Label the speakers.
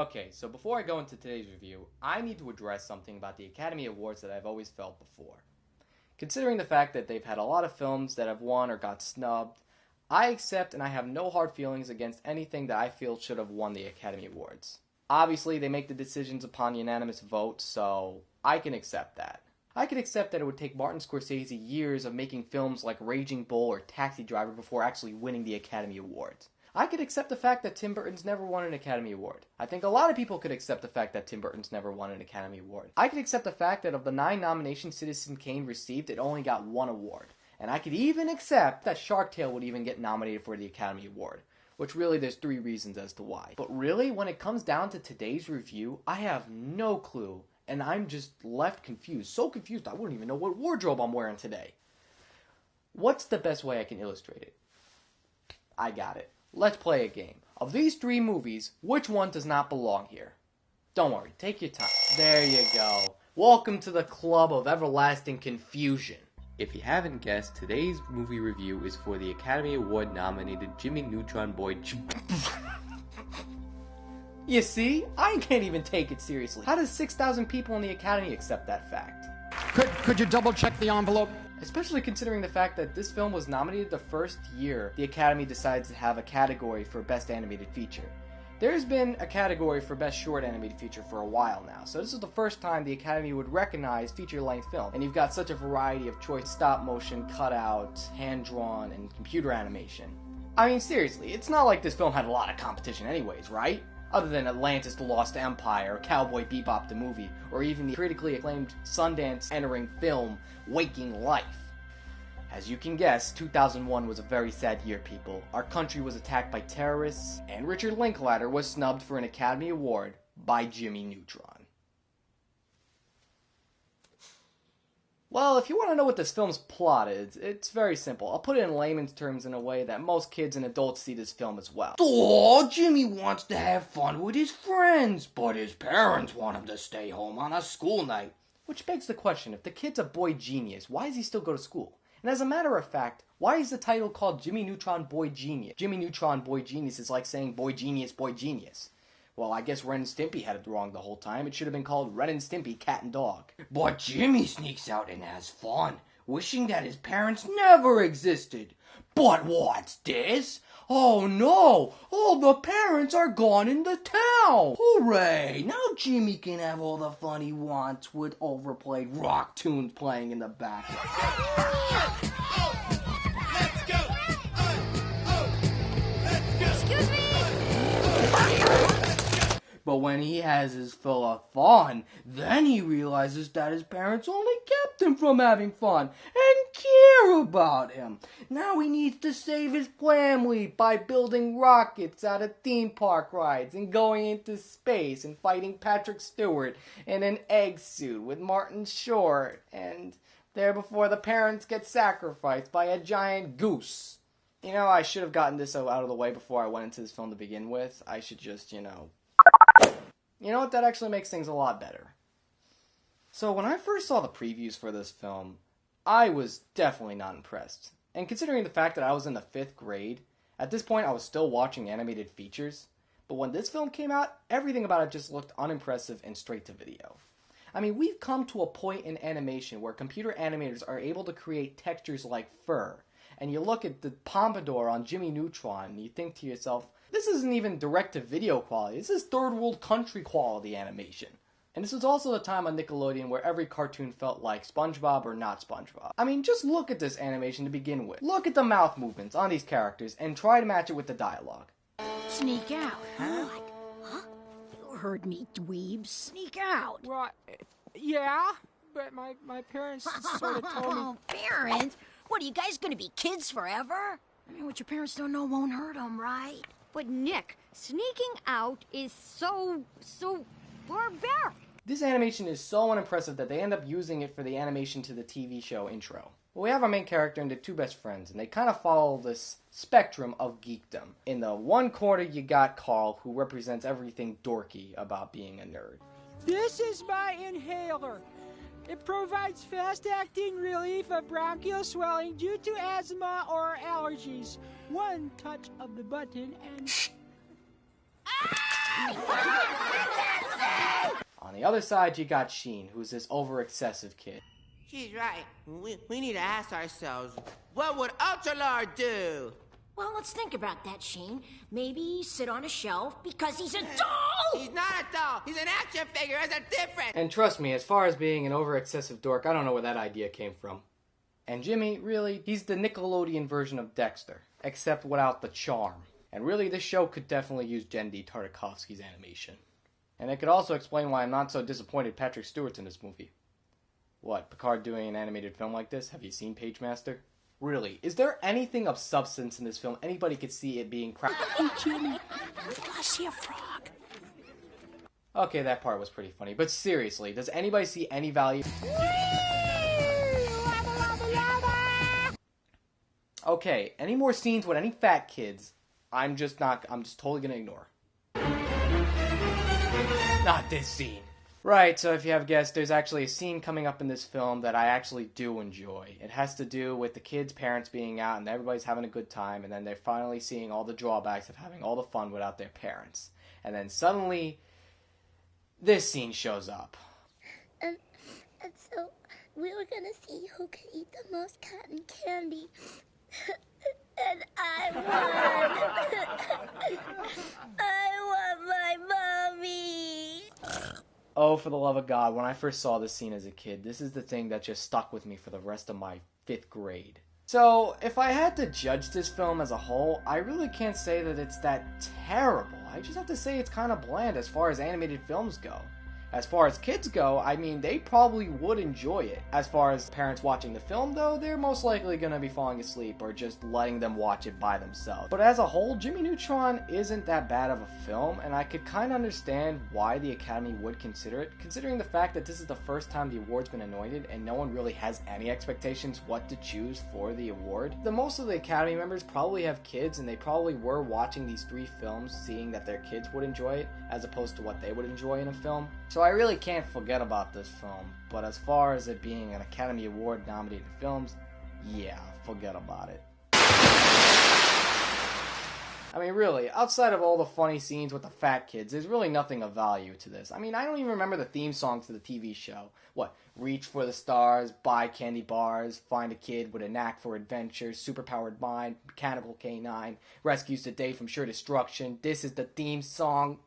Speaker 1: Okay, so before I go into today's review, I need to address something about the Academy Awards that I've always felt before. Considering the fact that they've had a lot of films that have won or got snubbed, I accept and I have no hard feelings against anything that I feel should have won the Academy Awards. Obviously, they make the decisions upon unanimous vote, so I can accept that. I can accept that it would take Martin Scorsese years of making films like Raging Bull or Taxi Driver before actually winning the Academy Awards. I could accept the fact that Tim Burton's never won an Academy Award. I think a lot of people could accept the fact that Tim Burton's never won an Academy Award. I could accept the fact that of the 9 nominations Citizen Kane received, it only got 1 award. And I could even accept that Shark Tale would even get nominated for the Academy Award. Which really, there's 3 reasons as to why. But really, when it comes down to today's review, I have no clue. And I'm just left confused. So confused, I wouldn't even know what wardrobe I'm wearing today. What's the best way I can illustrate it? I got it. Let's play a game. Of these 3 movies, which one does not belong here? Don't worry, take your time. There you go. Welcome to the club of everlasting confusion. If you haven't guessed, today's movie review is for the Academy Award nominated Jimmy Neutron Boy. You see? I can't even take it seriously. How does 6,000 people in the Academy accept that fact?
Speaker 2: Could you double check the envelope?
Speaker 1: Especially considering the fact that this film was nominated the first year the Academy decides to have a category for Best Animated Feature. There's been a category for Best Short Animated Feature for a while now, so this is the first time the Academy would recognize feature-length film. And you've got such a variety of choice: stop motion, cutout, hand-drawn, and computer animation. I mean, seriously, it's not like this film had a lot of competition anyways, right? Other than Atlantis: The Lost Empire, Cowboy Bebop the movie, or even the critically acclaimed Sundance-entering film, Waking Life. As you can guess, 2001 was a very sad year, people. Our country was attacked by terrorists, and Richard Linklater was snubbed for an Academy Award by Jimmy Neutron. Well, if you want to know what this film's plot is, it's very simple. I'll put it in layman's terms in a way that most kids and adults see this film as well.
Speaker 3: Oh, Jimmy wants to have fun with his friends, but his parents want him to stay home on a school night.
Speaker 1: Which begs the question, if the kid's a boy genius, why does he still go to school? And as a matter of fact, why is the title called Jimmy Neutron Boy Genius? Jimmy Neutron Boy Genius is like saying Boy Genius, Boy Genius. Well, I guess Ren and Stimpy had it wrong the whole time. It should have been called Ren and Stimpy Cat and Dog.
Speaker 3: But Jimmy sneaks out and has fun, wishing that his parents never existed. But what's this? Oh no! All the parents are gone in the town! Hooray! Now Jimmy can have all the fun he wants with overplayed rock tunes playing in the background.
Speaker 4: Let's go!
Speaker 5: Excuse me!
Speaker 3: But when he has his fill of fun, then he realizes that his parents only kept him from having fun and care about him. Now he needs to save his family by building rockets out of theme park rides and going into space and fighting Patrick Stewart in an egg suit with Martin Short, and there before the parents get sacrificed by a giant goose. You know, I should have gotten this out of the way before I went into this film to begin with. I should just, You know what? That actually makes things a lot better. So when I first saw the previews for this film, I was definitely not impressed. And considering the fact that I was in the 5th grade, at this point I was still watching animated features. But when this film came out, everything about it just looked unimpressive and straight to video. I mean, we've come to a point in animation where computer animators are able to create textures like fur. And you look at the pompadour on Jimmy Neutron and you think to yourself, this isn't even direct-to-video quality. This is third-world country quality animation. And this was also the time on Nickelodeon where every cartoon felt like SpongeBob or not SpongeBob. I mean, just look at this animation to begin with. Look at the mouth movements on these characters and try to match it with the dialogue.
Speaker 5: Sneak out, huh? Huh? You heard me, dweebs. Sneak out.
Speaker 6: Well, yeah, but my parents sort of told me...
Speaker 5: Oh, parents? What, are you guys gonna be kids forever? I mean, what your parents don't know won't hurt them, right?
Speaker 7: But Nick, sneaking out is so barbaric.
Speaker 1: This animation is so unimpressive that they end up using it for the animation to the TV show intro. Well, we have our main character and the 2 best friends, and they kind of follow this spectrum of geekdom. In the one corner, you got Carl, who represents everything dorky about being a nerd.
Speaker 6: This is my inhaler. It provides fast-acting relief of bronchial swelling due to asthma or allergies. One touch of the button and...
Speaker 1: On the other side, you got Sheen, who's this over-excessive kid.
Speaker 8: She's right. We need to ask ourselves, what would Ultra Lord do?
Speaker 5: Well, let's think about that, Sheen. Maybe sit on a shelf because he's a doll!
Speaker 8: He's not a doll. He's an action figure. There's a difference.
Speaker 1: And trust me, as far as being an over-excessive dork, I don't know where that idea came from. And Jimmy, really, he's the Nickelodeon version of Dexter, except without the charm. And really, this show could definitely use Genndy Tartakovsky's animation. And it could also explain why I'm not so disappointed Patrick Stewart's in this movie. What, Picard doing an animated film like this? Have you seen Pagemaster? Really, is there anything of substance in this film? Anybody could see it being crap.
Speaker 6: Hey, Jimmy, I see a frog.
Speaker 1: Okay, that part was pretty funny. But seriously, does anybody see any value? Okay, any more scenes with any fat kids, I'm just totally gonna ignore. Not this scene. Right, so if you have guessed, there's actually a scene coming up in this film that I actually do enjoy. It has to do with the kids' parents being out and everybody's having a good time, and then they're finally seeing all the drawbacks of having all the fun without their parents. And then suddenly, this scene shows up.
Speaker 9: And so we were gonna see who could eat the most cotton candy. And I won. I want my mommy.
Speaker 1: Oh, for the love of God, when I first saw this scene as a kid, this is the thing that just stuck with me for the rest of my 5th grade. So, if I had to judge this film as a whole, I really can't say that it's that terrible. I just have to say it's kind of bland as far as animated films go. As far as kids go, I mean, they probably would enjoy it. As far as parents watching the film, though, they're most likely going to be falling asleep or just letting them watch it by themselves. But as a whole, Jimmy Neutron isn't that bad of a film, and I could kind of understand why the Academy would consider it, considering the fact that this is the first time the award's been anointed and no one really has any expectations what to choose for the award. Most of the Academy members probably have kids, and they probably were watching these 3 films seeing that their kids would enjoy it, as opposed to what they would enjoy in a film. So I really can't forget about this film, but as far as it being an Academy Award nominated films, yeah, forget about it. I mean, really, outside of all the funny scenes with the fat kids, there's really nothing of value to this. I mean, I don't even remember the theme song to the TV show. What? Reach for the stars, buy candy bars, find a kid with a knack for adventure, superpowered mind, mechanical canine, rescues the day from sure destruction. This is the theme song.